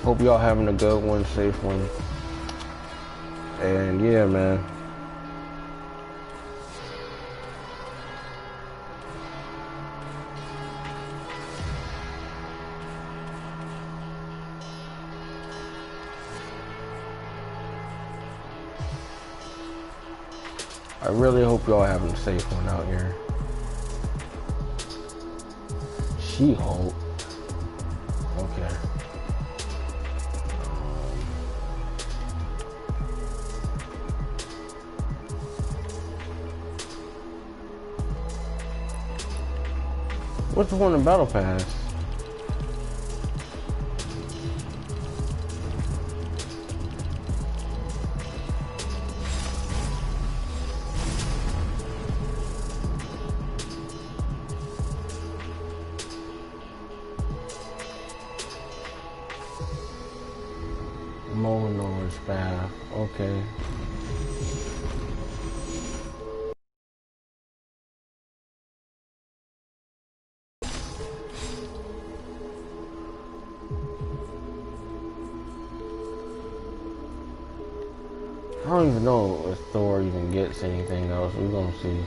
Hope y'all having a good one, safe one. And yeah, man. I really hope y'all having a safe one out here. She-Hulk. Okay. What's the one in Battle Pass? Mono's Path. Okay. I don't even know if Thor even gets anything else. We're gonna see.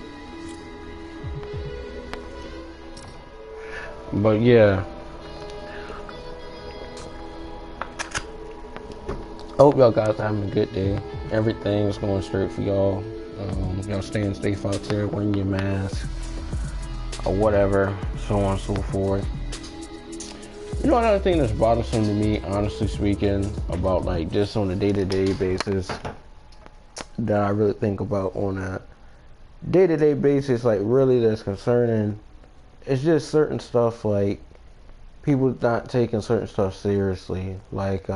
But yeah. I hope y'all guys are having a good day. Everything's going straight for y'all. Y'all staying safe out there, wearing your mask or whatever, so on and so forth. You know, another thing that's bothersome to me, honestly speaking, about like just on a day-to-day basis that I really think about on a day-to-day basis, like really that's concerning, it's just certain stuff like people not taking certain stuff seriously. Like,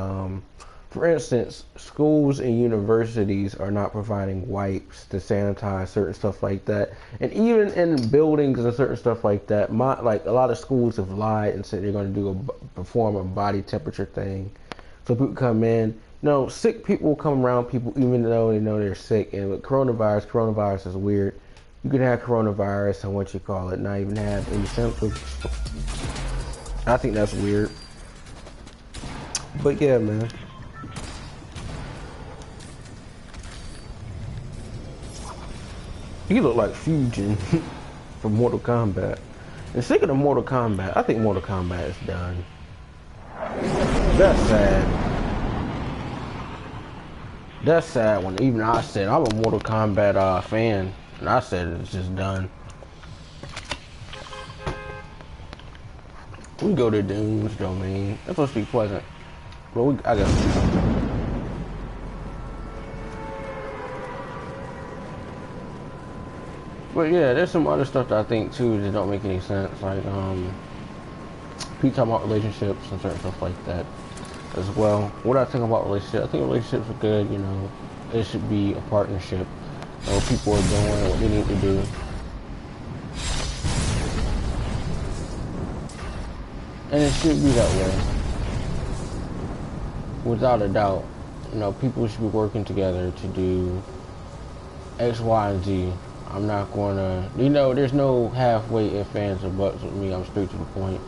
for instance, schools and universities are not providing wipes to sanitize certain stuff like that. And even in buildings and certain stuff like that, like a lot of schools have lied and said they're going to perform a body temperature thing. So people come in. No, sick people come around people even though they know they're sick. And with coronavirus is weird. You can have coronavirus and what you call it, not even have any symptoms. I think that's weird. But yeah, man. He looked like Fusion from Mortal Kombat. And speaking of Mortal Kombat, I think Mortal Kombat is done. That's sad. That's sad when even I said I'm a Mortal Kombat fan, and I said it's just done. We go to Doom's Domain. That's supposed to be pleasant. But I guess. But yeah, there's some other stuff that I think too that don't make any sense. Like people talking about relationships and certain stuff like that as well. What I think about relationships, I think relationships are good, you know. It should be a partnership. You know, people are doing what they need to do. And it should be that way. Without a doubt. You know, people should be working together to do X, Y, and Z. I'm not gonna, you know, there's no halfway ifs, ands, or buts with me. I'm straight to the point.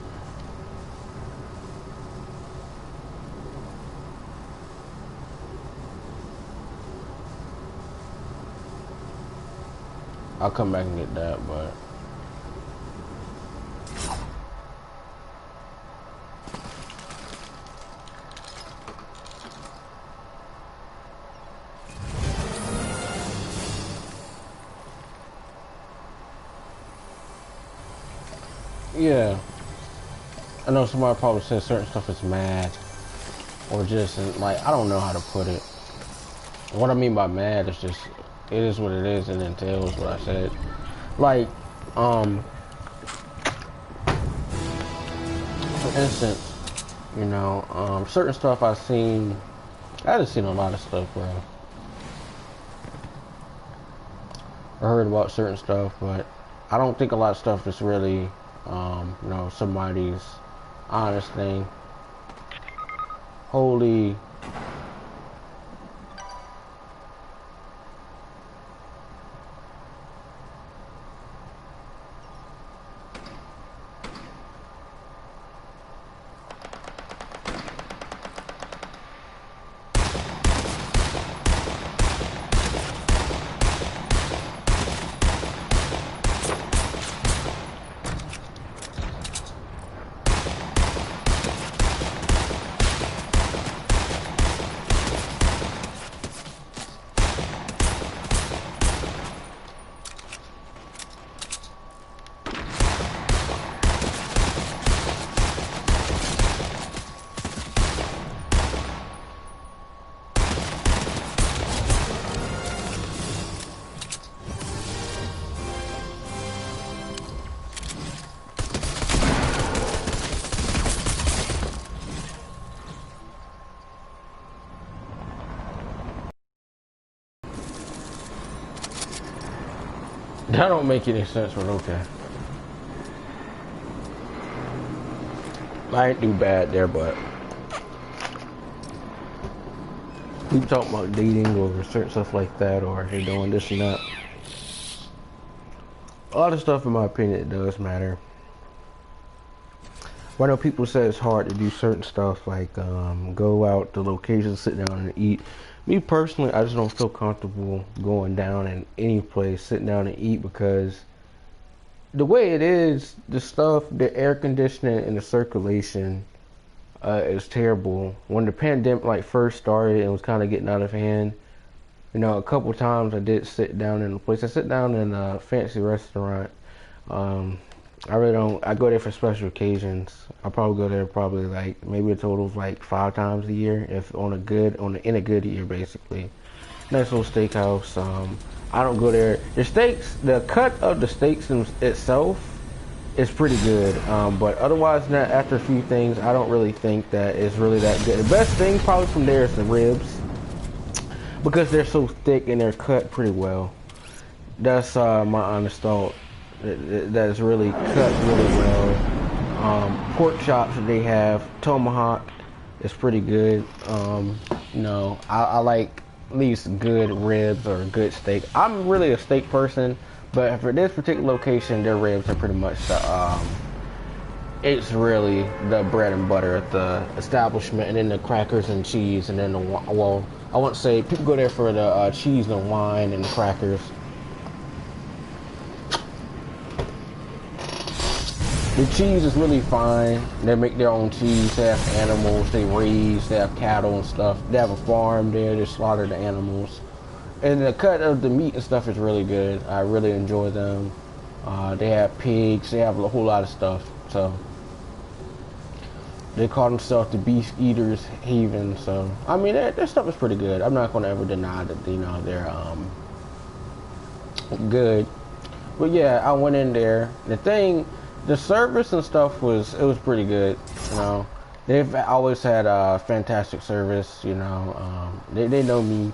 I'll come back and get that, but yeah. I know somebody probably said certain stuff is mad or just like I don't know how to put it. What I mean by mad is just it is what it is and entails what I said. Like, for instance, you know, certain stuff I've seen. I just seen a lot of stuff, bro. I heard about certain stuff, but I don't think a lot of stuff is really, you know, somebody's honest thing. Holy. That don't make any sense, but okay. I ain't do bad there, but people talking about dating or certain stuff like that, or they're doing this and that. A lot of stuff, in my opinion, it does matter. I know people say it's hard to do certain stuff, like go out to locations, sit down and eat. Me personally, I just don't feel comfortable going down in any place, sitting down and eat, because the way it is, the stuff, the air conditioning and the circulation is terrible. When the pandemic like first started and was kind of getting out of hand, you know, a couple times I did sit down in a place. I sit down in a fancy restaurant. I really don't. I go there for special occasions. I probably go there probably like maybe a total of like 5 times a year, if in a good year, basically. Nice little steakhouse. I don't go there. The cut of the steaks itself is pretty good. But otherwise, after a few things, I don't really think that it's really that good. The best thing probably from there is the ribs, because they're so thick and they're cut pretty well. That's my honest thought. That is really cut really well. Pork chops that they have, tomahawk, is pretty good. You know, I like at least good ribs or good steak. I'm really a steak person, but for this particular location, their ribs are pretty much it's really the bread and butter at the establishment, and then the crackers and cheese, and then I won't say people go there for the cheese and wine and the crackers. The cheese is really fine. They make their own cheese. They have animals they raise. They have cattle and stuff. They have a farm there. They slaughter the animals. And the cut of the meat and stuff is really good. I really enjoy them. They have pigs. They have a whole lot of stuff. So they call themselves the beef eaters haven. So I mean, their stuff is pretty good. I'm not going to ever deny that, you know, they're good. But yeah, I went in there. The service and stuff was pretty good. You know, they've always had fantastic service. You know, they know me.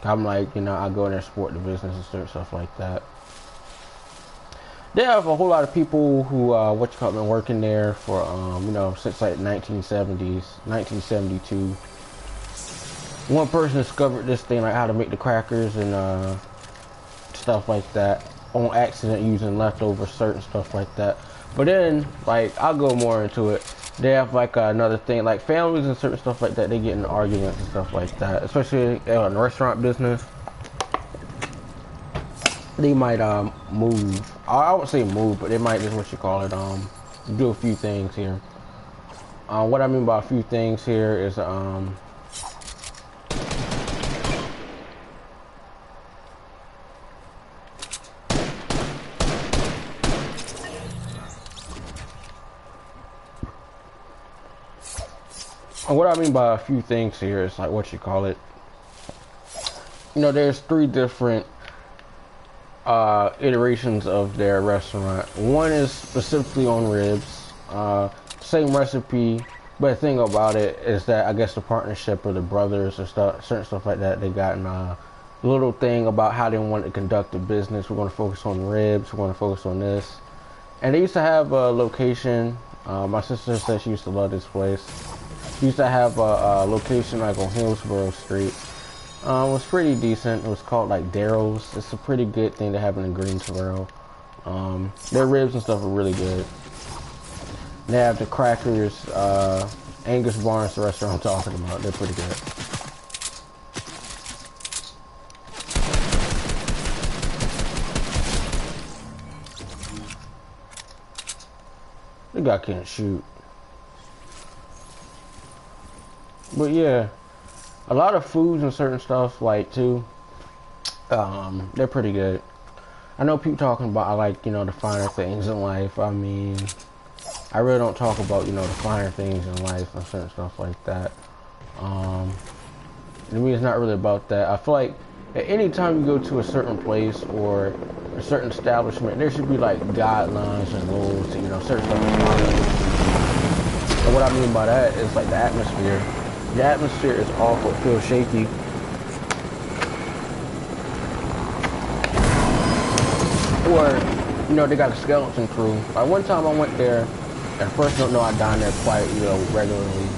I'm like, you know, I go in there, support the business and stuff like that. They have a whole lot of people who been working there for you know, since like 1970s, 1972. One person discovered this thing, like how to make the crackers and stuff like that, on accident, using leftover certain stuff like that. But then, like, I'll go more into it. They have like another thing, like families and certain stuff like that, they get in arguments and stuff like that, especially in the restaurant business. They might move. I won't say move, but they might, just what you call it, do a few things here. What I mean by a few things here is what I mean by a few things here is like what you call it. You know, there's 3 different iterations of their restaurant. One is specifically on ribs, same recipe, but the thing about it is that I guess the partnership of the brothers or certain stuff like that, they got a little thing about how they want to conduct the business. We're going to focus on ribs. We're going to focus on this. And they used to have a location. My sister said she used to love this place. She used to have a location like on Hillsborough Street. It was pretty decent. It was called like Daryl's. It's a pretty good thing to have in Greensboro. Their ribs and stuff are really good. They have the crackers. Angus Barnes, the restaurant I'm talking about. They're pretty good. The guy can't shoot. But yeah, a lot of foods and certain stuff, like, too, they're pretty good. I know people talking about, I like, you know, the finer things in life. I mean, I really don't talk about, you know, the finer things in life and certain stuff like that. To me, it's not really about that. I feel like at any time you go to a certain place or a certain establishment, there should be, like, guidelines and rules to, you know, certain stuff. And what I mean by that is, like, the atmosphere. The atmosphere is awful. It feels shaky. or, you know, they got a skeleton crew. Like one time I went there, and first don't know I dine there quite, you know, regularly.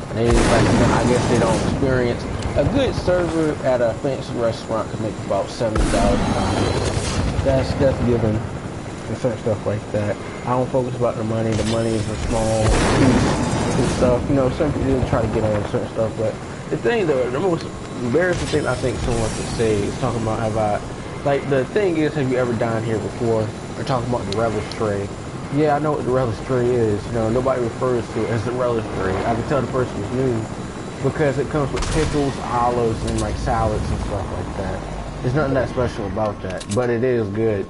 And they, like, you know, I guess they don't experience a good server at a fancy restaurant can make about $70,000. That's given and certain stuff like that. I don't focus about the money. The money is a small piece and stuff. You know, some people try to get on certain stuff, but the thing, the most embarrassing thing I think someone could say is talking about have I, like the thing is, have you ever dined here before? We're talking about the relish tray. Yeah, I know what the relish tray is. You know, nobody refers to it as the relish tray. I can tell the person is new because it comes with pickles, olives, and like salads and stuff like that. There's nothing that special about that, but it is good.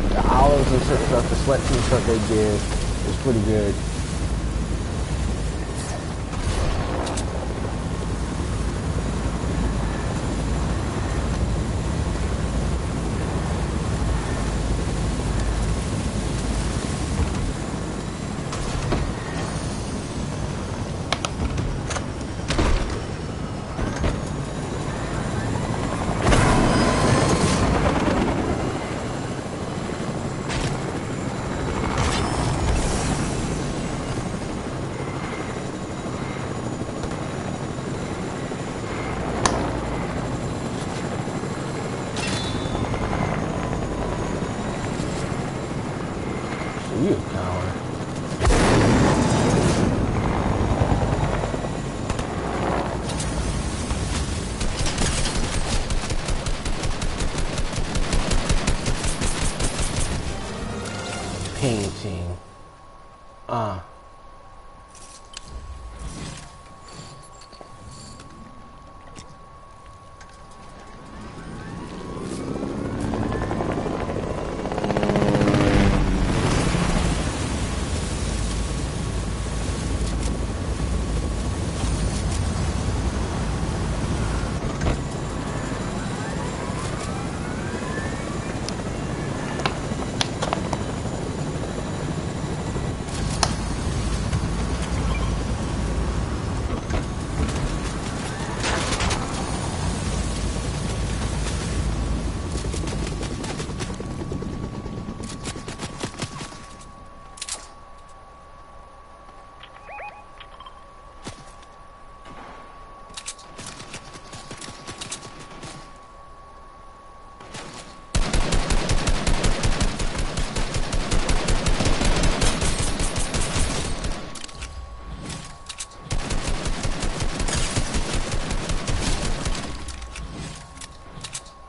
The olives and certain stuff, the selection and stuff they give is pretty good. You a coward. Painting.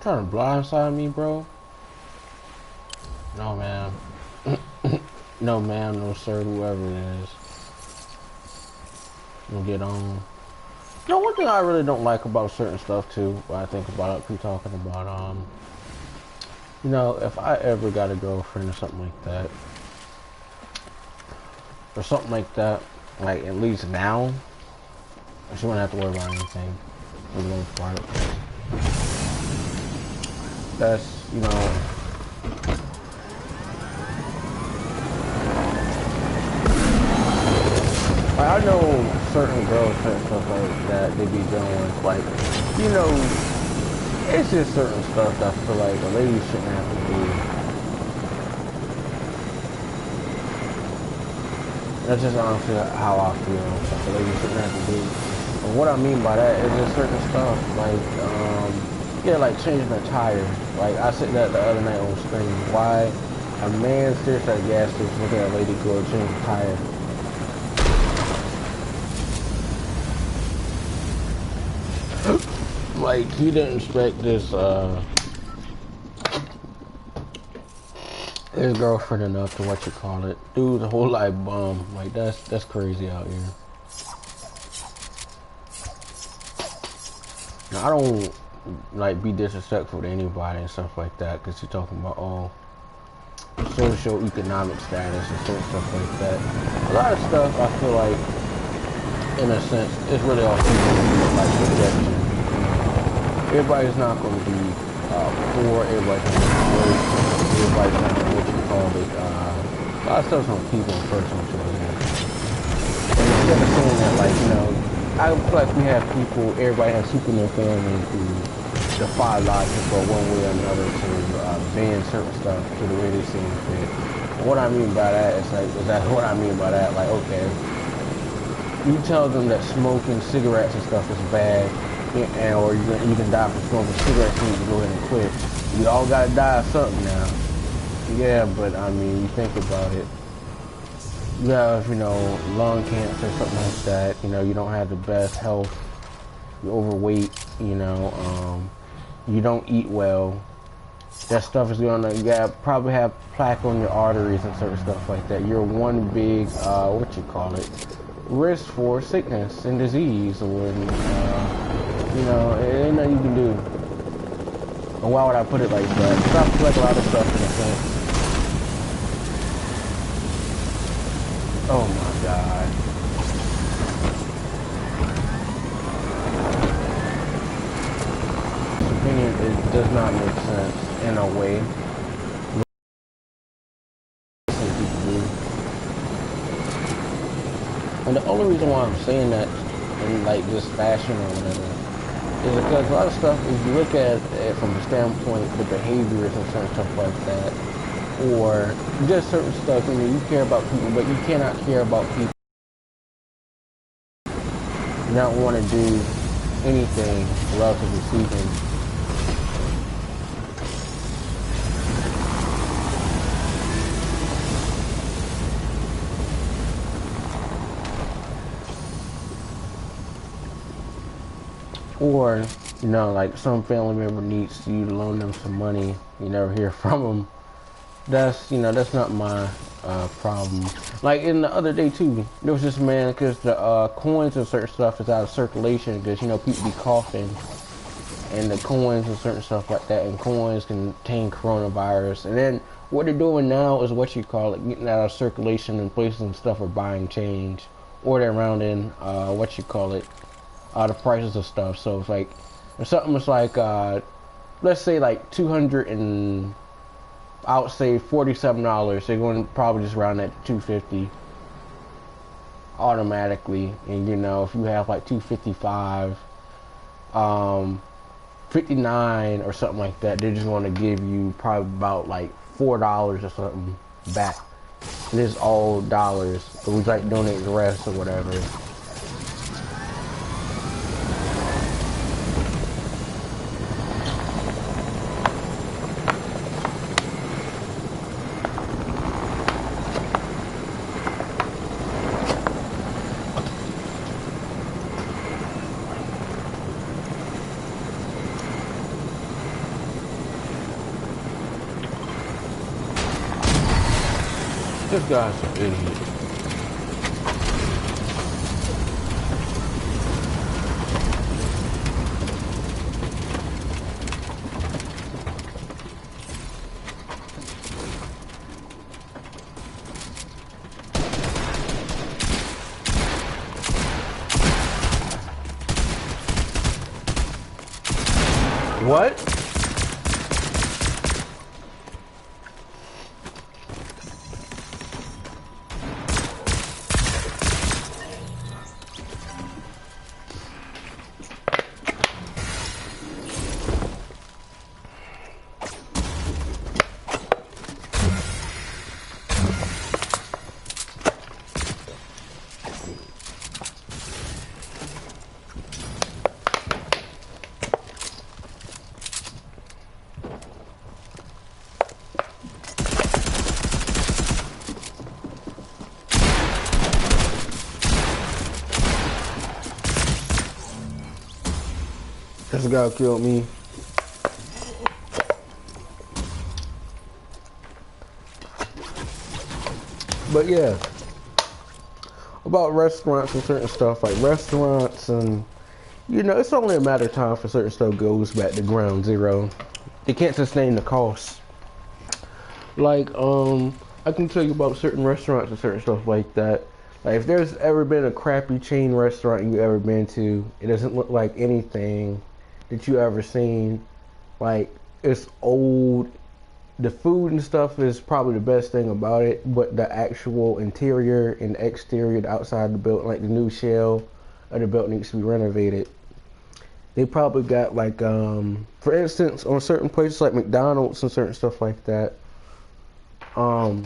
Trying to blindside me, bro? No, man. No, ma'am, no, sir, whoever it is. We'll get on. You know, one thing I really don't like about certain stuff, too, when I think about it, people talking about, you know, if I ever got a girlfriend or something like that, like, at least now, she wouldn't have to worry about anything, for the most part. That's, you know, like, I know certain girls and stuff like that, they be doing, like, you know, it's just certain stuff that I feel like a lady shouldn't have to do. That's just honestly how I feel, like a lady shouldn't have to do. And what I mean by that is just certain stuff, like, yeah, like changing a tire. Like, I said that the other night on stream. Why a man sits at a gas station looking at a lady go change a tire. Like, he didn't expect this, his girlfriend enough to what you call it. Dude, the whole life bum. Like, that's crazy out here. Now, I don't like be disrespectful to anybody and stuff like that, because you're talking about social economic status and certain stuff like that. A lot of stuff I feel like, in a sense, it's really all people like projection. Everybody's not going to be poor. Everybody's not going to be broke. Everybody's not going to what you call it. A lot of stuff's on people and personal choices. And instead of saying that, like, you know, I feel like we have people, everybody has Superman families who defy logic or one way or another to ban certain stuff to the way they seem fit. What I mean by that is like, what I mean by that? Like, okay, you tell them that smoking cigarettes and stuff is bad, and or you can die from smoking cigarettes, you need to go ahead and quit. We all gotta die of something now. Yeah, but I mean, you think about it. You have, lung cancer, something like that. You don't have the best health. You're overweight. You don't eat well. That stuff is gonna probably have plaque on your arteries and certain stuff like that. You're one big risk for sickness and disease, or it ain't nothing you can do. Or why would I put it like that? Because I feel like a lot of stuff in a sense. Oh my God. Opinion, it does not make sense in a way. And the only reason why I'm saying that in like this fashion or whatever is because a lot of stuff, if you look at it from the standpoint, the behaviors and certain stuff like that, or just certain stuff, you care about people, but you cannot care about people. You don't want to do anything relatively speaking. Or, like some family member needs you to loan them some money, you never hear from them. That's not my problem. Like in the other day too, there was this man, because the coins and certain stuff is out of circulation because people be coughing, and the coins and certain stuff like that, and coins contain coronavirus. And then what they're doing now is getting out of circulation, and places and stuff are buying change, or they're rounding the prices of stuff. So it's like if something was like let's say like 200 and I would say $47, they're going to probably just round that to 250 automatically. And if you have like 255, 59 or something like that, they're just going to give you probably about like $4 or something back. And it's all dollars, but we like donate the rest or whatever. This guy's an idiot. What? This guy killed me. But yeah, about restaurants and certain stuff, like restaurants, and it's only a matter of time for certain stuff goes back to ground zero. They can't sustain the cost. Like I can tell you about certain restaurants and certain stuff like that. Like if there's ever been a crappy chain restaurant you ever been to, it doesn't look like anything that you ever seen. Like it's old. The food and stuff is probably the best thing about it, but the actual interior and exterior, the outside of the building, like the new shell of the building needs to be renovated. They probably got like, for instance, on certain places like McDonald's and certain stuff like that. I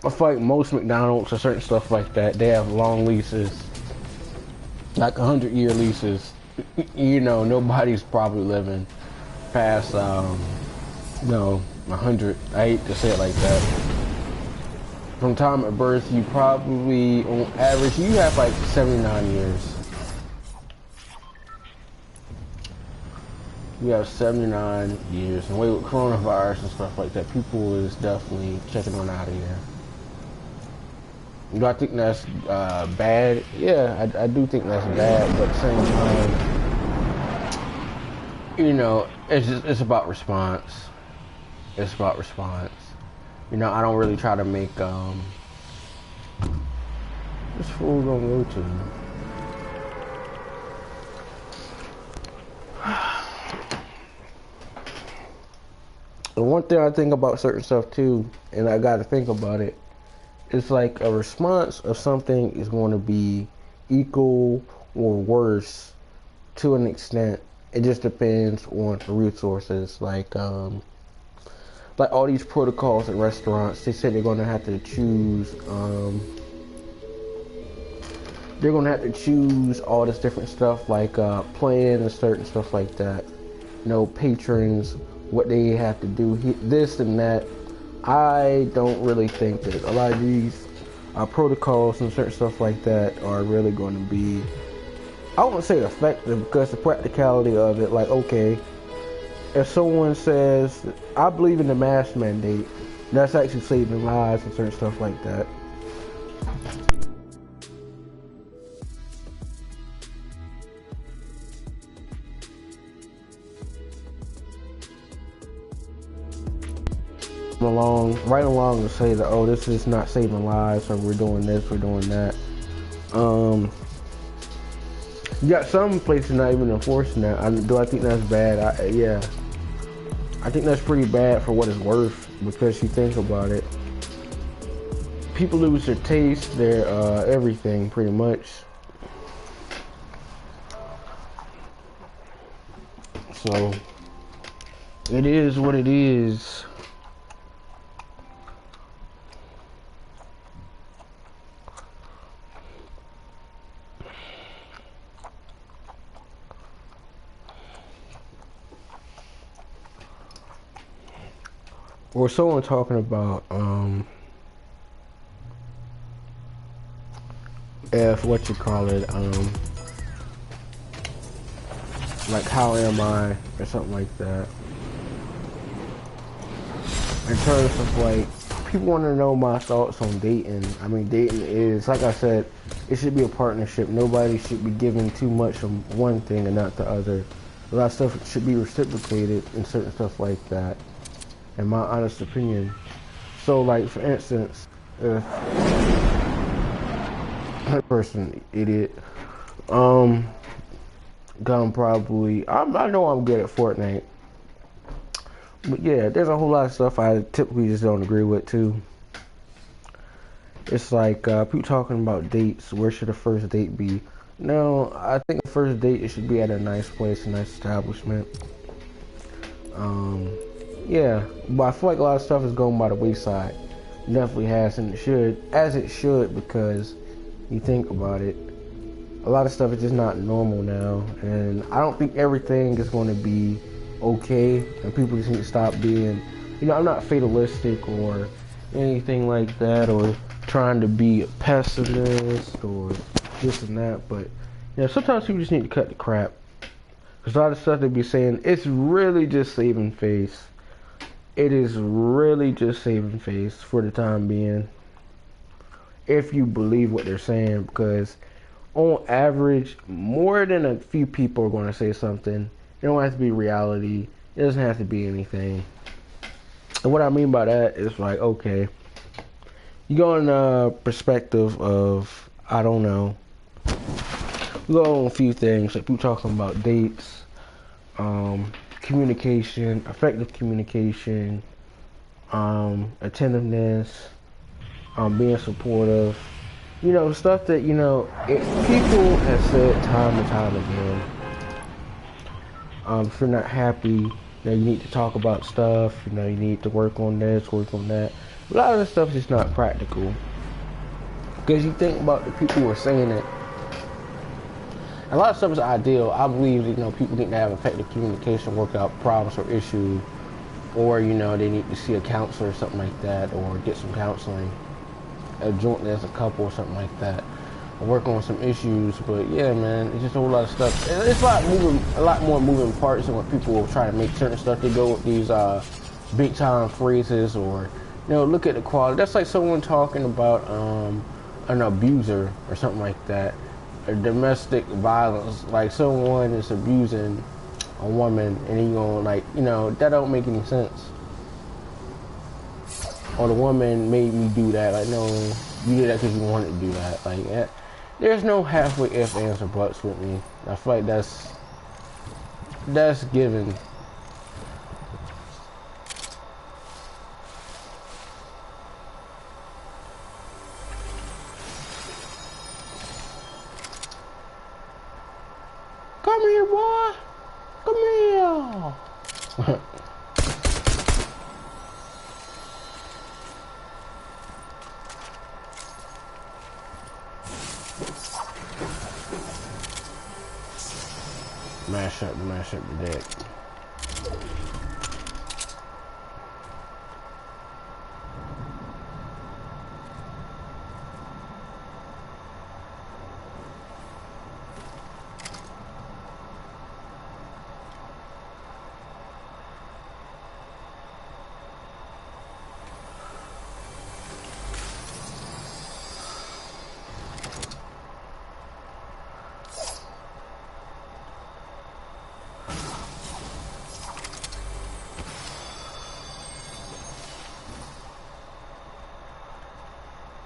feel like most McDonald's or certain stuff like that, they have long leases, like 100-year leases. You know, nobody's probably living past, 100. I hate to say it like that. From time of birth, you probably, on average, you have like 79 years. You have 79 years, and with coronavirus and stuff like that, people is definitely checking on out of here. Do I think that's bad? Yeah, I do think that's bad, but at the same time, you know, it's about response. It's about response. You know, I don't really try to make this fool gonna go to. The one thing I think about certain stuff too, and I got to think about it, it's like a response of something is going to be equal or worse to an extent. It just depends on the resources. Like all these protocols at restaurants, they said they're going to have to choose. They're going to have to choose all this different stuff, like playing and certain stuff like that. You know, patrons, what they have to do, this and that. I don't really think that a lot of these protocols and certain stuff like that are really going to be, I wouldn't say effective, because the practicality of it, like, okay, if someone says, I believe in the mask mandate, that's actually saving lives and certain stuff like that. Right along to say that, oh, this is not saving lives, or we're doing this, we're doing that. You got some places not even enforcing that. Do I think that's bad? Yeah. I think that's pretty bad for what it's worth, because you think about it. People lose their taste, their everything, pretty much. So, it is what it is. Or someone talking about if what you call it, like how am I or something like that. In terms of like, people want to know my thoughts on dating. I mean, dating is, like I said, it should be a partnership. Nobody should be giving too much of one thing and not the other. A lot of stuff should be reciprocated and certain stuff like that, in my honest opinion. So, like, for instance, if that person, idiot, probably, I know I'm good at Fortnite, but yeah, there's a whole lot of stuff I typically just don't agree with too. It's like people talking about dates. Where should a first date be? No, I think the first date, it should be at a nice place, a nice establishment. Yeah, but I feel like a lot of stuff is going by the wayside. It definitely has, and it should, as it should, because you think about it, a lot of stuff is just not normal now, and I don't think everything is going to be okay, and people just need to stop being, you know, I'm not fatalistic or anything like that, or trying to be a pessimist or this and that, but, you know, sometimes people just need to cut the crap, because a lot of stuff they be saying, it's really just saving face. It is really just saving face for the time being, if you believe what they're saying, because on average, more than a few people are going to say something. It don't have to be reality. It doesn't have to be anything. And what I mean by that is like, okay, you go in a perspective of, I don't know, we go on a few things, like people talking about dates, communication, effective communication, attentiveness, being supportive, you know, stuff that, you know, people have said time and time again. If you're not happy, you need to talk about stuff. You need to work on this, work on that. A lot of this stuff is just not practical. Because you think about the people who are saying it, a lot of stuff is ideal. I believe that, people need to have effective communication, work out problems or issues, or, they need to see a counselor or something like that, or get some counseling, jointly as a couple or something like that, or work on some issues. But yeah, man, it's just a whole lot of stuff. It's a lot more moving parts than what people try to make certain stuff. They go with these big time phrases, or, look at the quality. That's like someone talking about an abuser or something like that. Or domestic violence, like someone is abusing a woman, and you that don't make any sense. Or the woman made me do that. Like, no, you did that because you wanted to do that. Like, there's no halfway ifs, ands, or buts with me. I feel like that's given. Come here, boy. Come here. Mash up the deck.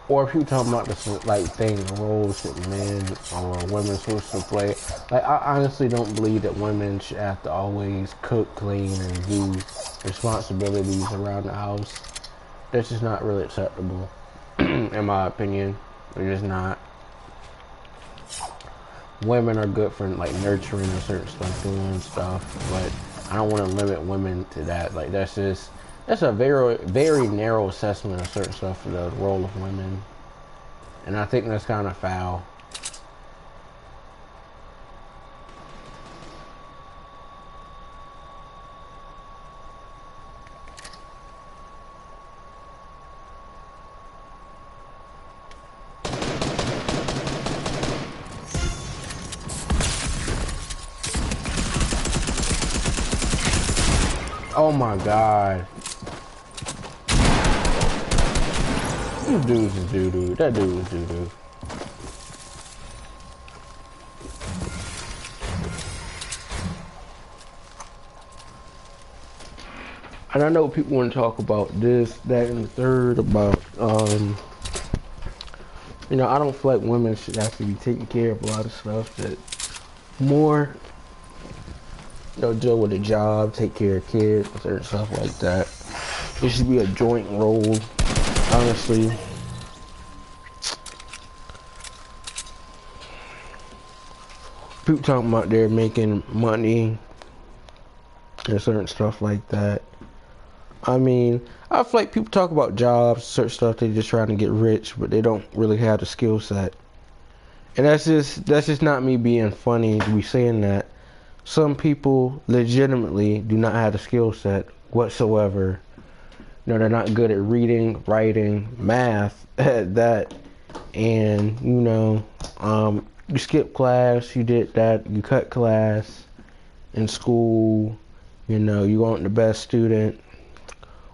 Or if you talking about this thing, the roles that men or women are supposed to play. Like, I honestly don't believe that women should have to always cook, clean, and do responsibilities around the house. That's just not really acceptable, in my opinion. They're just not. Women are good for nurturing and certain stuff, doing stuff, but I don't want to limit women to that. Like, that's a very, very narrow assessment of certain stuff for the role of women. And I think that's kind of foul. Oh my God. This dude's is doo-doo. That dude is doo-doo. And I know people want to talk about this, that, and the third, about, I don't feel like women should have to be taking care of a lot of stuff that more, deal with a job, take care of kids, certain stuff like that. It should be a joint role, honestly. People talking about they're making money and certain stuff like that. I mean, I feel like people talk about jobs, certain stuff, they're just trying to get rich, but they don't really have the skill set. And that's just not me being funny to be saying that. Some people legitimately do not have the skill set whatsoever. They're not good at reading, writing, math, at that. And, you skip class, you did that, you cut class in school, you weren't the best student.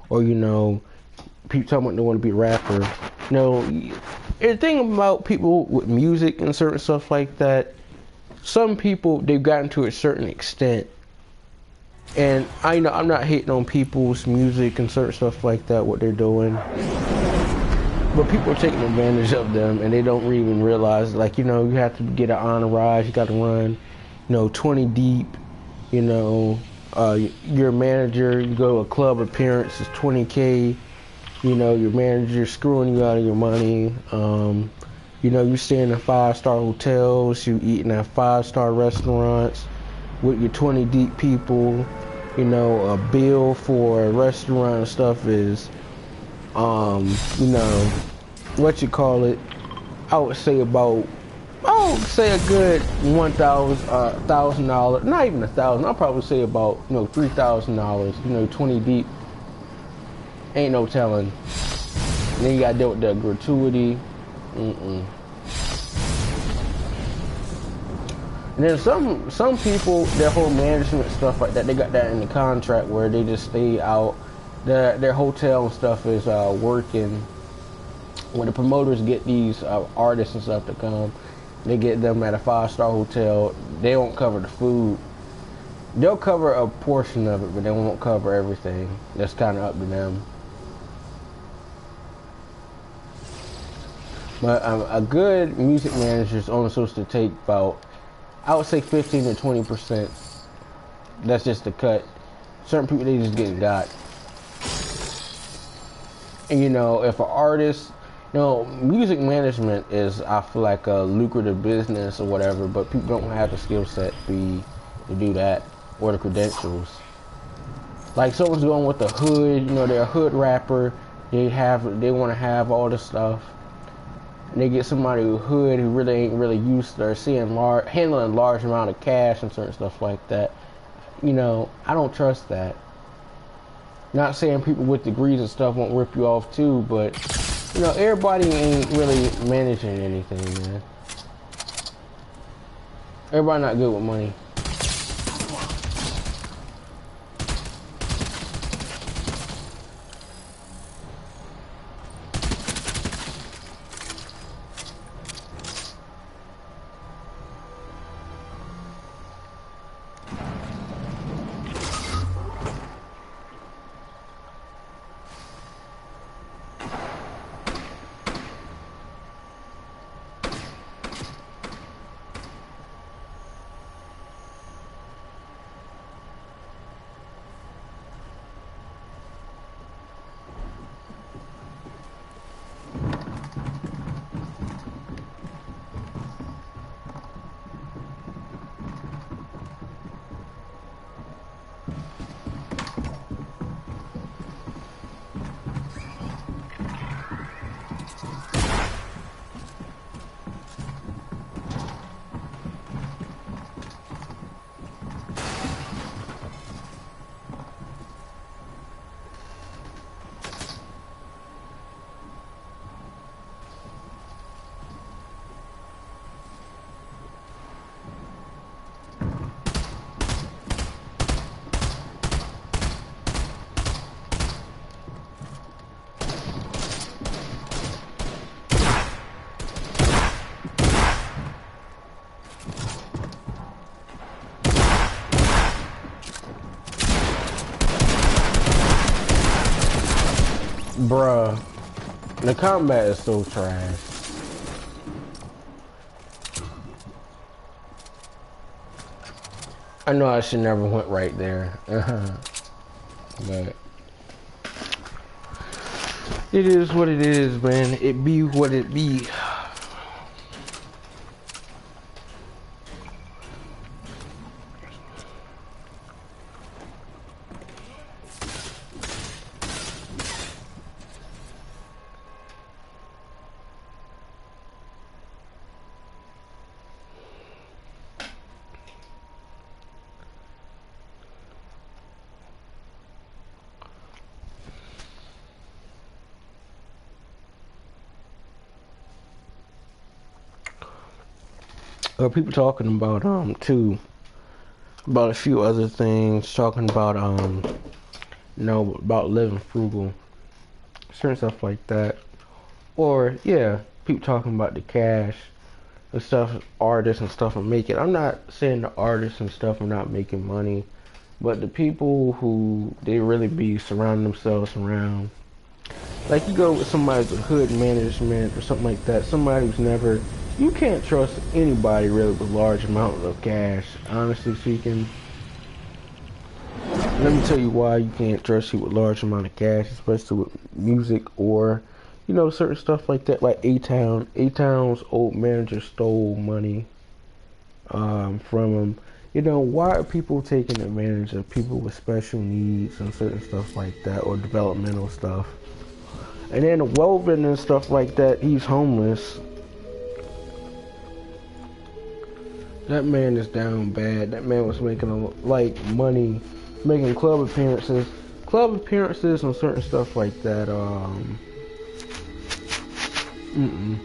Or, people talking about they want to be a rapper. The thing about people with music and certain stuff like that, some people, they've gotten to a certain extent. And I'm not hating on people's music and certain stuff like that, what they're doing. But people are taking advantage of them, and they don't even realize, you have to get an honor rise, you got to run, 20 deep, you're a manager, you go to a club appearance, it's 20K, your manager screwing you out of your money, you stay in 5-star hotels, you eating at 5-star restaurants, with your 20 deep people. You know, a bill for a restaurant and stuff is, you know, what you call it. I would say a good $1,000, not even 1,000. I'll probably say about, you know, $3,000. You know, 20 deep, ain't no telling. And then you gotta deal with the gratuity. And then some people, their whole management stuff like that, they got that in the contract where they just stay out. Their hotel and stuff is working. When the promoters get these artists and stuff to come, they get them at a 5-star hotel. They don't cover the food. They'll cover a portion of it, but they won't cover everything. That's kind of up to them. But a good music manager is only supposed to take about, I would say 15 to 20%. That's just the cut. Certain people, they just get got. And you know, if an artist, you know, music management is, I feel like, a lucrative business or whatever, but people don't have the skill set to do that, or the credentials. Like someone's going with the hood, you know, they're a hood rapper, they want to have all this stuff. And they get somebody who hood who really ain't really used to handling large amount of cash and certain stuff like that. You know, I don't trust that. Not saying people with degrees and stuff won't rip you off too, but you know, everybody ain't really managing anything, man. Everybody not good with money. Bruh, the combat is so trash. I know I should never went right there. But it is what it is, man. It be what it be. People talking about too, about a few other things, talking about you know, about living frugal, certain stuff like that. Or yeah, people talking about the cash, the stuff artists and stuff are making. I'm not saying the artists and stuff are not making money, but the people who they really be surrounding themselves around. Like you go with somebody with hood management or something like that, somebody who's never, you can't trust anybody really with large amounts of cash, honestly speaking. Let me tell you why you can't trust you with large amount of cash, especially with music or, you know, certain stuff like that, like A-Town. A-Town's old manager stole money from him. You know, why are people taking advantage of people with special needs and certain stuff like that, or developmental stuff? And then Woven and stuff like that, he's homeless. That man is down bad. That man was making like money, making club appearances and certain stuff like that. Mm-mm.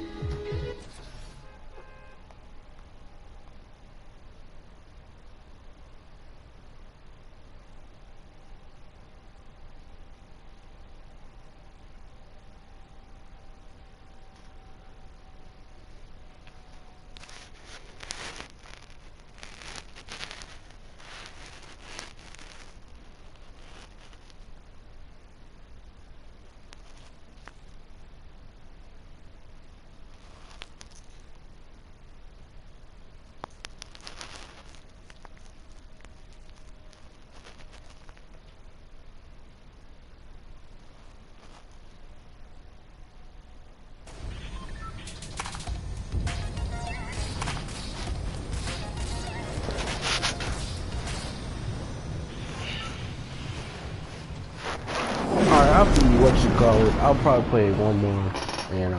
Alright, I'll be what you call it. I'll probably play one more, and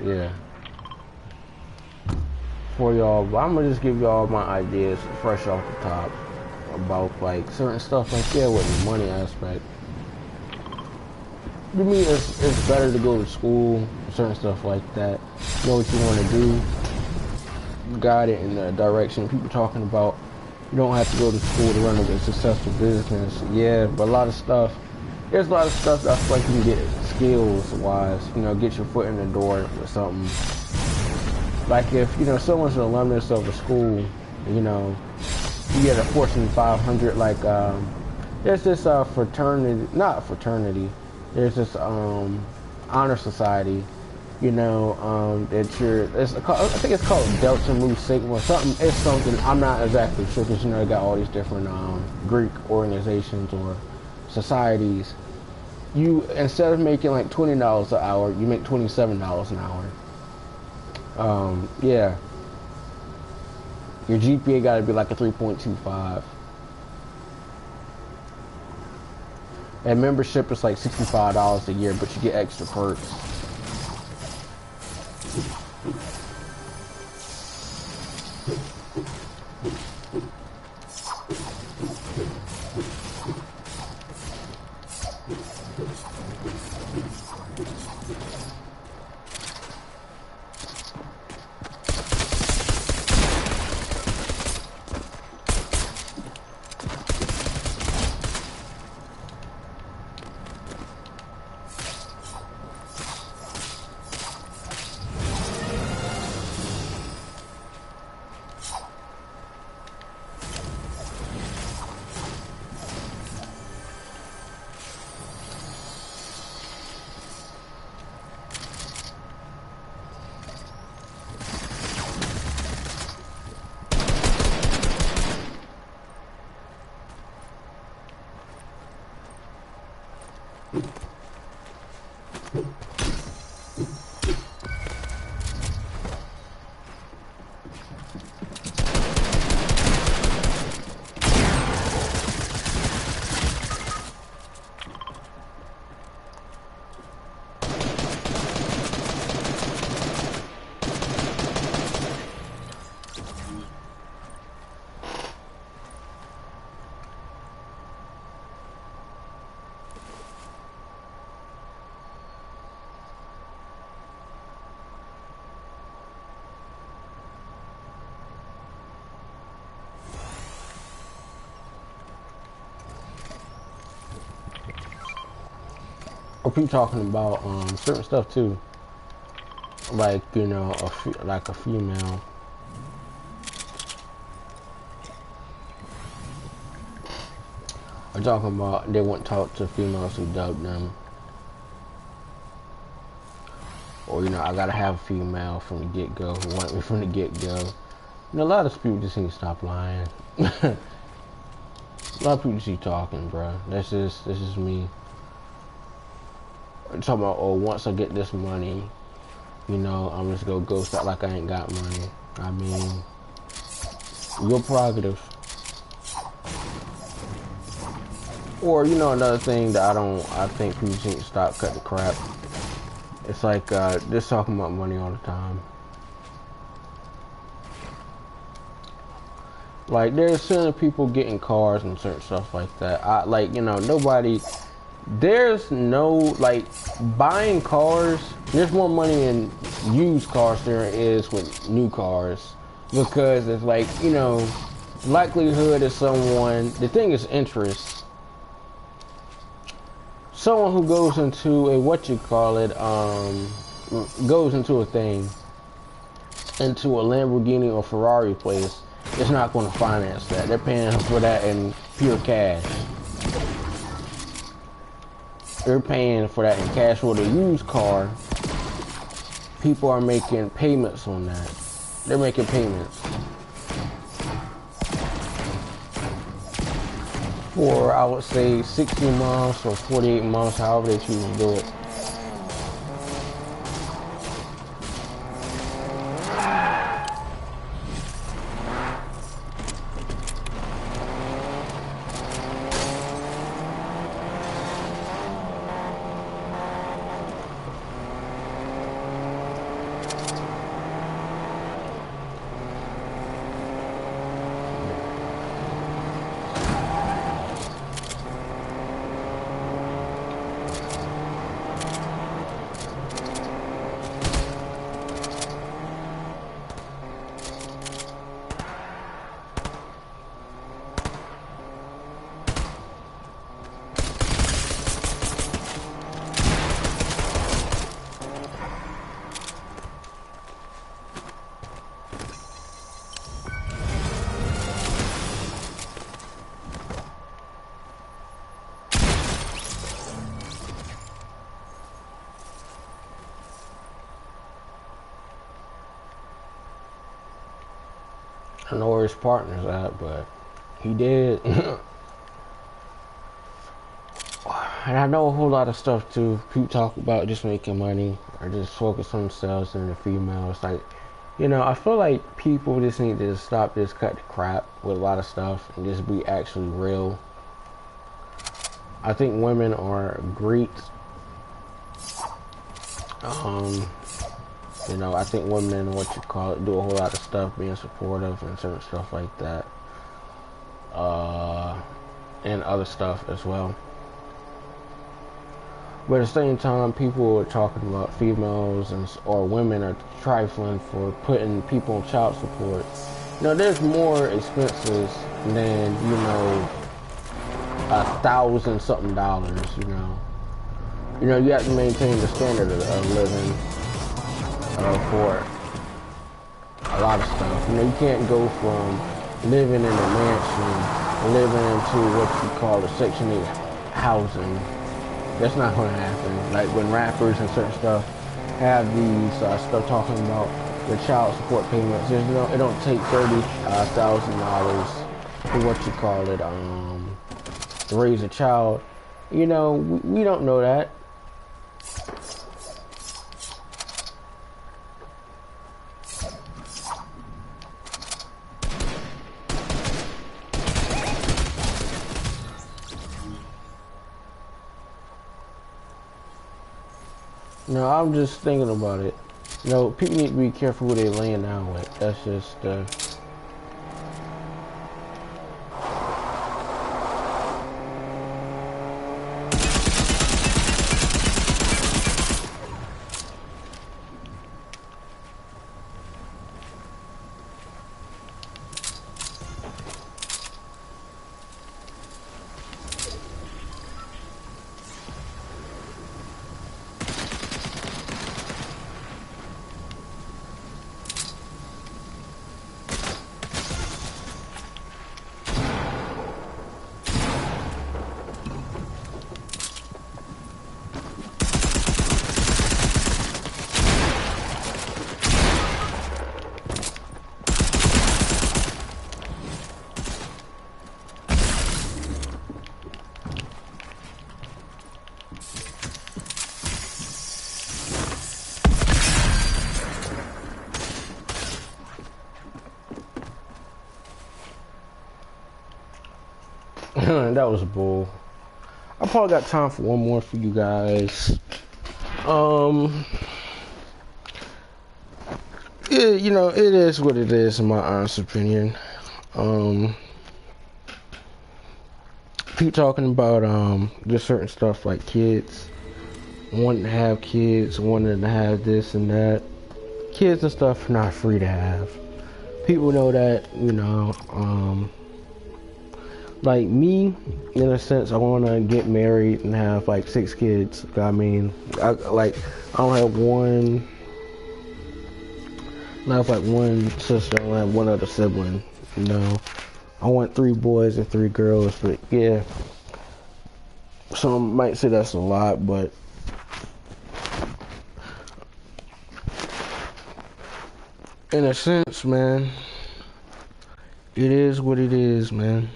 yeah, for y'all. But I'm gonna just give y'all my ideas fresh off the top about like certain stuff like with the money aspect. To me, it's better to go to school, certain stuff like that. Know what you want to do, guide it in the direction people talking about. You don't have to go to school to run a successful business. Yeah, but there's a lot of stuff that's like you can get skills wise, you know, get your foot in the door with something. Like if, you know, someone's an alumnus of a school, you know, you get a Fortune 500, like, there's this fraternity, not fraternity, there's this honor society, you know, I think it's called Delta Mu Sigma or something. It's something, I'm not exactly sure, because, you know, they got all these different Greek organizations or societies. You, instead of making like $20 an hour, you make $27 an hour. Yeah. Your GPA gotta be like a 3.25. And membership is like $65 a year, but you get extra perks. Or people talking about certain stuff too, like, you know, like a female. Or talking about they won't talk to females who dub them, or, you know, I gotta have a female from the get-go who want me from the get-go. You know, a lot of people just need to stop lying. A lot of people just keep talking, bro. That's just me. I'm talking about, oh, once I get this money, you know, I'm just gonna ghost out like I ain't got money. I mean, your prerogative. Or another thing that I think people need to stop cutting the crap. It's like just talking about money all the time. Like there's certain people getting cars and certain stuff like that. Nobody. There's no like buying cars. There's more money in used cars than there is with new cars because it's like likelihood of someone. The thing is interest. Someone who goes into a goes into a thing, into a Lamborghini or Ferrari place, is not going to finance that. They're paying for that in pure cash. They're paying for that in cash. With a used car, people are making payments on that. They're making payments for, I would say, 60 months or 48 months, however they choose to do it. I know where his partner's at, but he did. And I know a whole lot of stuff too. People talk about just making money or just focus on themselves and the females. Like, I feel like people just need to stop this cut the crap with a lot of stuff and just be actually real. I think women are great. I think women, do a whole lot of stuff, being supportive and certain stuff like that. And other stuff as well. But at the same time, people are talking about females or women are trifling for putting people on child support. There's more expenses than, $1,000-something, you have to maintain the standard of living for a lot of stuff. You can't go from living in a mansion, living into what you call a Section 8 housing. That's not going to happen. Like when rappers and certain stuff have these stuff talking about the child support payments, it don't take $30,000 for what you call it to raise a child. We don't know that. No, I'm just thinking about it. People need to be careful who they're laying down with. That's just, that was bull. I probably got time for one more for you guys. Yeah, you know, it is what it is in my honest opinion. Keep talking about just certain stuff like kids, wanting to have kids, wanting to have this and that. Kids and stuff are not free to have. People know that, you know. Like me, in a sense, I want to get married and have like 6 kids. I mean, I don't have one. I have like one sister. I don't have one other sibling. You know, I want 3 boys and 3 girls. But yeah, some might say that's a lot, but in a sense, man, it is what it is, man.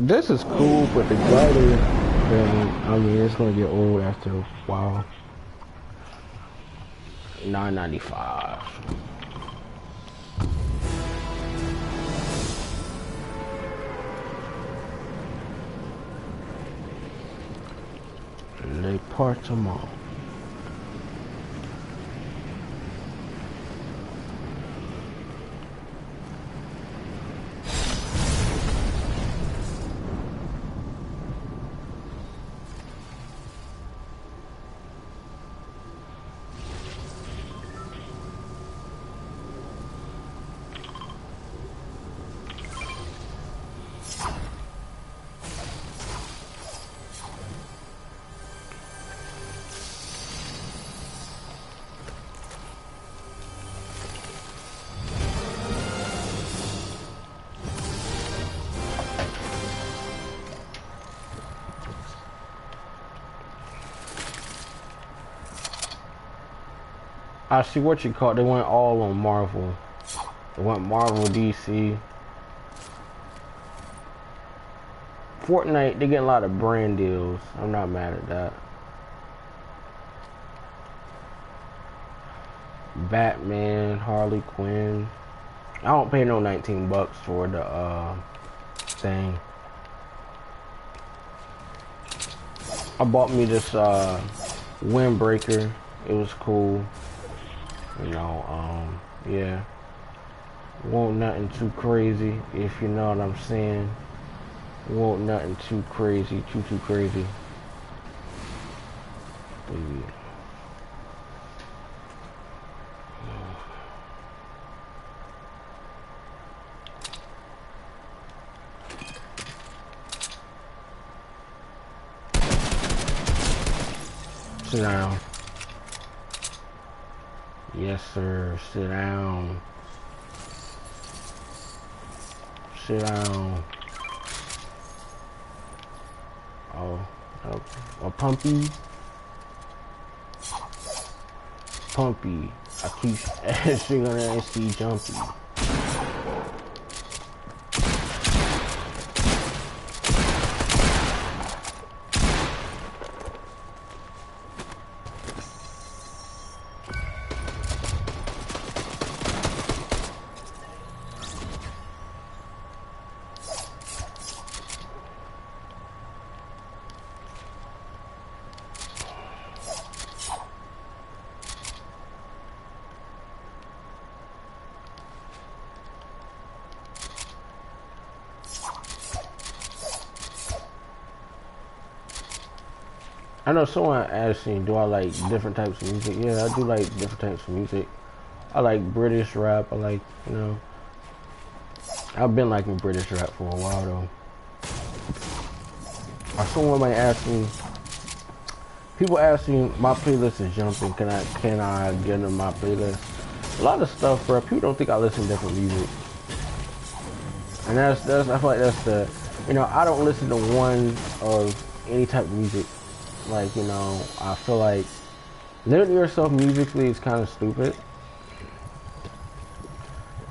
This is cool, but the glider, I mean, it's gonna get old after a while. $9.95. Les Partements. I see what you call it. They went all on Marvel. They went Marvel, DC. Fortnite, they get a lot of brand deals. I'm not mad at that. Batman, Harley Quinn. I don't pay no 19 bucks for the thing. I bought me this windbreaker. It was cool. You know, yeah. Won't nothing too crazy, if you know what I'm saying. Won't nothing too crazy, too crazy. Yeah. Sit down. Yes, sir. Sit down. Sit down. Oh, a pumpy. Pumpy. I keep shit on that see jumpy. I know someone asked me, do I like different types of music? Yeah, I do like different types of music. I like British rap. I like, you know, I've been liking British rap for a while though. or someone might ask me, people ask me, my playlist is jumping, can I get in my playlist? A lot of stuff, bro, people don't think I listen to different music. And that's I feel like that's the, you know, I don't listen to one of any type of music. Like, you know, I feel like limiting yourself musically is kind of stupid.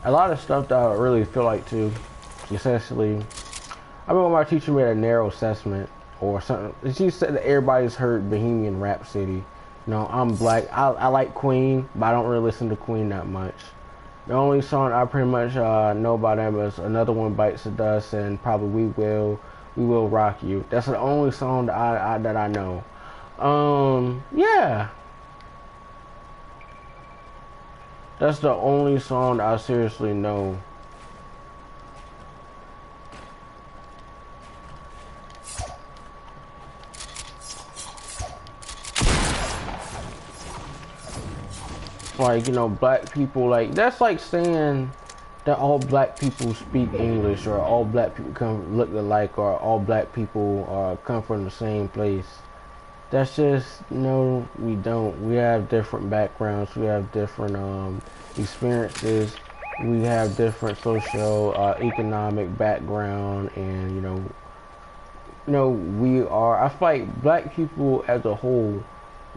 A lot of stuff that I really feel like too, essentially, I remember my teacher made a narrow assessment or something. She said that everybody's heard Bohemian Rhapsody. You know, I'm black. I like Queen, but I don't really listen to Queen that much. The only song I pretty much know by them is Another One Bites the Dust and probably We Will Rock You. That's the only song that I know. Yeah. That's the only song I seriously know. Like, you know, black people, like, that's like saying that all black people speak English, or all black people look alike, or all black people come from the same place. That's just, no, we don't. We have different backgrounds. We have different experiences. We have different social, economic background, and we are. I feel like black people as a whole,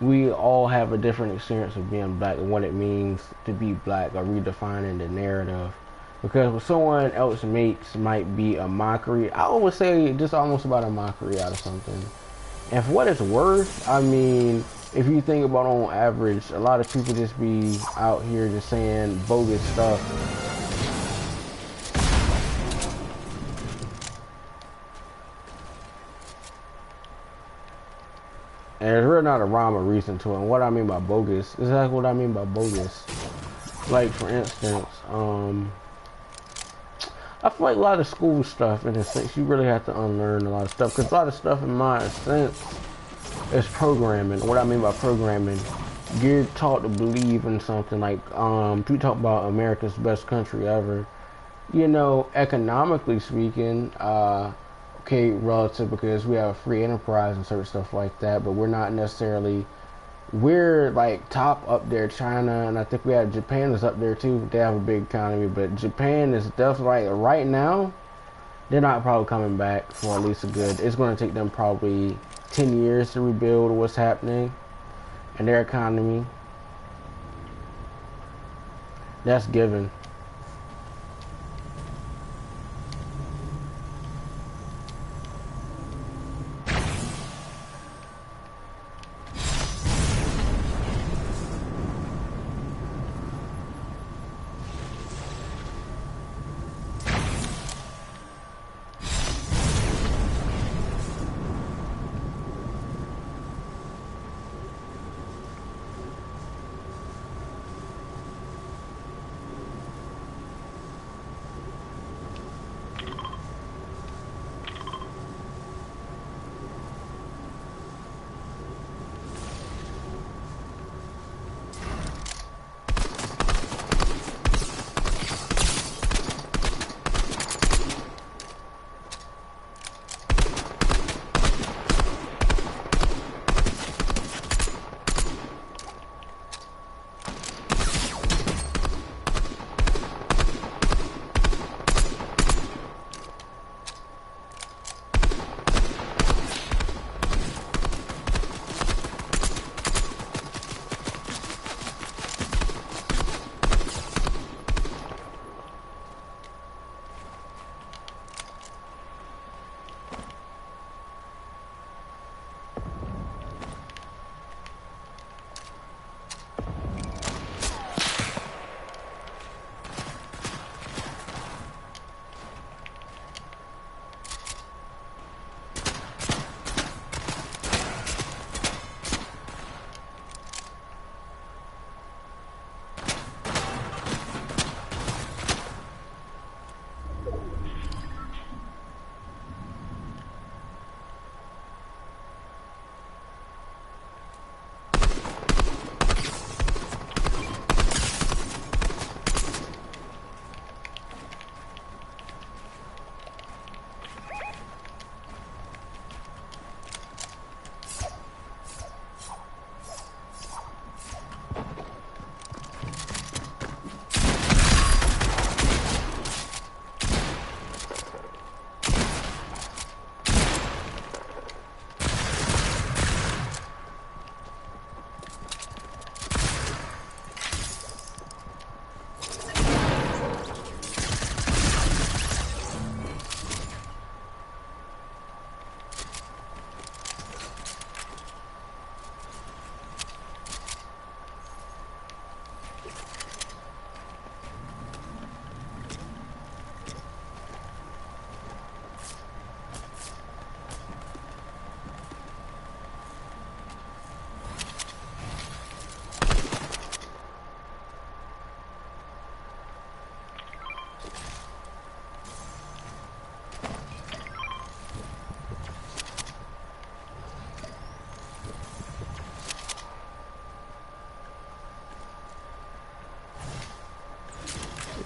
we all have a different experience of being black and what it means to be black, or redefining the narrative. Because what someone else makes might be a mockery. I always say just almost about a mockery out of something. And for what it's worth, I mean, if you think about on average, a lot of people just be out here just saying bogus stuff. And there's really not a rhyme or reason to it. And what I mean by bogus, is exactly what I mean by bogus. Like, for instance, I feel like a lot of school stuff, in a sense, you really have to unlearn a lot of stuff. Because a lot of stuff, in my sense, is programming. What I mean by programming, you're taught to believe in something. Like, we talk about America's best country ever. You know, economically speaking, okay, relative, because we have free enterprise and certain stuff like that, but we're not necessarily, we're like top up there. China, and I think we have Japan is up there too. They have a big economy, but Japan is definitely, like, right now, they're not probably coming back for at least a good, it's going to take them probably 10 years to rebuild what's happening in their economy. That's given.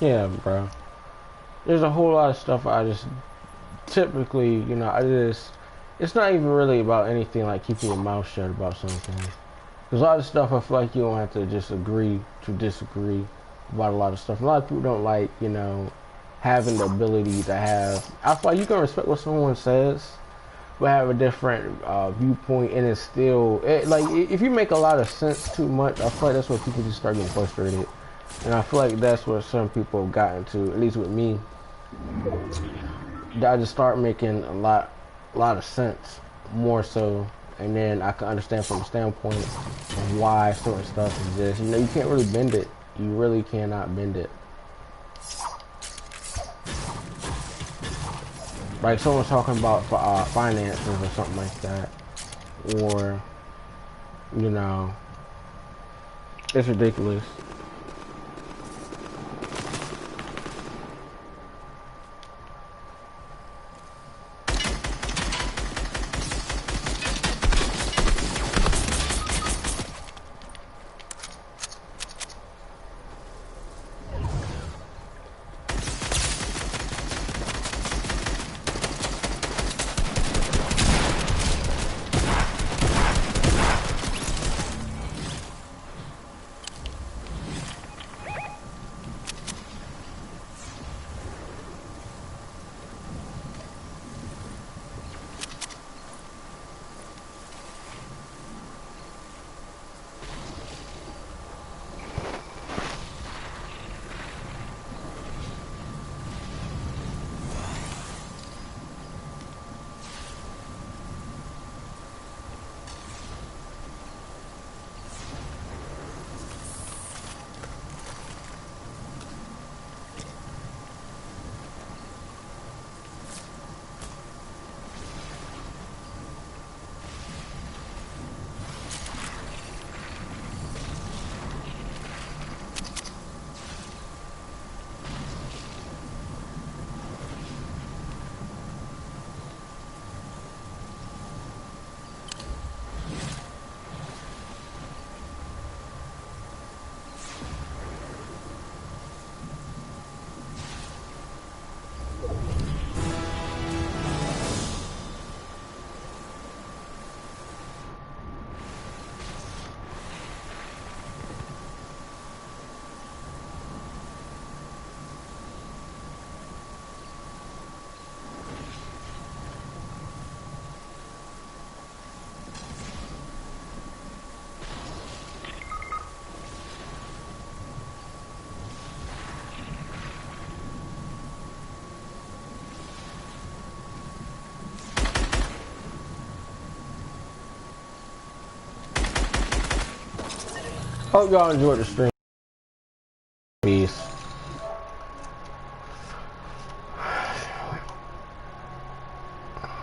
Yeah, bro. There's a whole lot of stuff I just typically, you know, it's not even really about anything like keeping your mouth shut about something. There's a lot of stuff I feel like you don't have to just agree to disagree about a lot of stuff. A lot of people don't like, you know, having the ability to have. I feel like you can respect what someone says, but have a different viewpoint, and it's still like if you make a lot of sense too much, I feel like that's where people just start getting frustrated. And I feel like that's what some people have gotten to, at least with me. I just start making a lot of sense, more so, and then I can understand from the standpoint of why certain stuff exists. You know, you can't really bend it. You really cannot bend it. Like someone's talking about finances or something like that, or you know, it's ridiculous. Hope y'all enjoyed the stream. Peace.